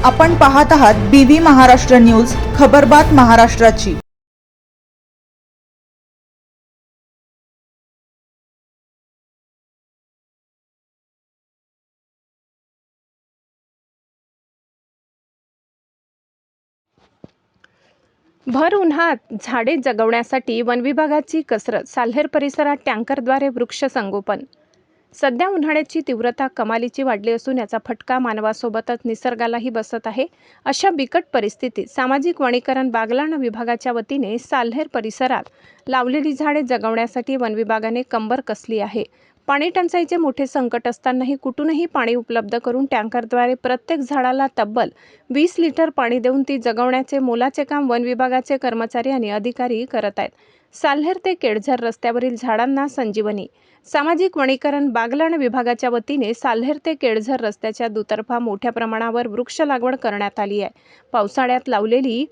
आपण पाहत आहात BV महाराष्ट्र न्यूज, खबरबात महाराष्ट्राची। भर उन्हात झाडे जगवण्यासाठी वनविभागाची कसरत। साल्हेर परिसरात टँकरद्वारे वृक्ष संगोपन। सध्या उन्हाळ्याची तीव्रता कमालीची वाढली असून याचा फटका मानवासोबतच निसर्गालाही बसत आहे। अशा बिकट परिस्थितीत सामाजिक वनीकरण बागलाण विभागाच्या वतीने साल्हेर परिसरात लावलेली झाडे जगवण्यासाठी वनविभागाने कंबर कसली आहे। पाणी टंचाईचे मोठे संकट असतानाही कुठूनही पाणी उपलब्ध करून टँकरद्वारे प्रत्येक झाडाला तब्बल 20 लिटर पाणी देऊन ती जगवण्याचे मोलाचे काम वन विभागाचे कर्मचारी आणि अधिकारी करत आहेत। साल्हेर ते केळझर रस्त्यावरील झाडांना संजीवनी। सामाजिक वनीकरण बागलाण विभागाच्या वतीने साल्हेर ते केळझर रस्त्याच्या दुतर्फा मोठ्या प्रमाणावर वृक्ष लागवड करण्यात आली आहे। पावसाळ्यात लावलेली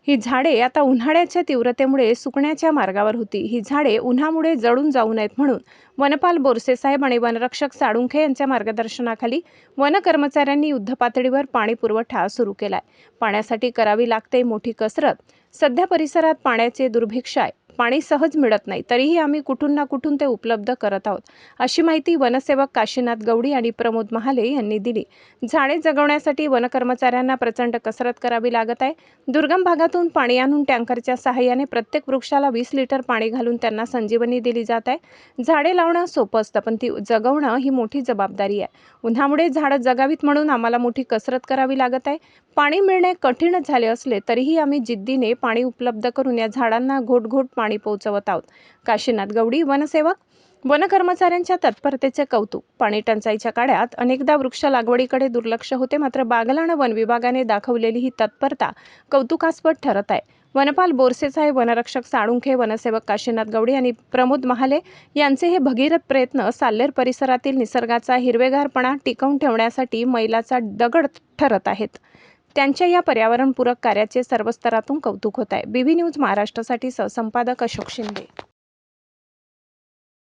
ही झाडे आता उन्हाळ्याच्या तीव्रतेमुळे सुकण्याच्या मार्गावर होती। ही झाडे उन्हामुळे जळून जाऊ नयेत म्हणून वनपाल बोरसे साहेब आणि वनरक्षक साळुंखे यांच्या मार्गदर्शनाखाली वन कर्मचाऱ्यांनी युद्धपातळीवर पाणी पुरवठा सुरू केलाय। पाण्यासाठी करावी लागते मोठी कसरत। सध्या परिसरात पाण्याचे दुर्भिक्ष आहे। पाणी सहज मिळत नाही, तरीही आम्ही कुठून ना कुठून ते उपलब्ध करत आहोत, अशी माहिती वनसेवक काशीनाथ गवडी आणि प्रमोद महाले यांनी दिली। झाडे जगवण्यासाठी वन कर्मचाऱ्यांना प्रचंड कसरत करावी लागत आहे। दुर्गम भागातून पाणी आणून टँकरच्या सहाय्याने प्रत्येक वृक्षाला 20 लिटर पाणी घालून त्यांना संजीवनी दिली जात आहे। झाडे लावणं सोपं असतं, पण ती जगवणं ही मोठी जबाबदारी आहे। उन्हामुळे झाडं जगावीत म्हणून आम्हाला मोठी कसरत करावी लागत आहे। पाणी मिळणे कठीण झाले असले तरीही आम्ही जिद्दीने पाणी उपलब्ध करून या झाडांना घोट पाणी पोहोचवत आहोत। काशीनाथ गवडी वनसेवक। वन कर्मचाऱ्यांच्या तत्परतेचे कौतुक। पाणी टंचाईच्या काळात अनेकदा वृक्ष लागवडीकडे दुर्लक्ष होते, मात्र बागलाण वन विभागाने दाखवलेली ही तत्परता कौतुकास्पद ठरत आहे। वनपाल बोरसे साहेब, वनरक्षक साळुंखे, वनसेवक काशीनाथ गवडी आणि प्रमोद महाले यांचे हे भगीरथ प्रयत्न साल्हेर परिसरातील निसर्गाचा हिरवेगारपणा टिकवून ठेवण्यासाठी मैलाचा दगड ठरत आहेत। त्यांच्या या पर्यावरणपूरक कार्याचे सर्व स्तरातून कौतुक होत आहे। BV न्यूज महाराष्ट्रासाठी सहसंपादक अशोक शिंदे।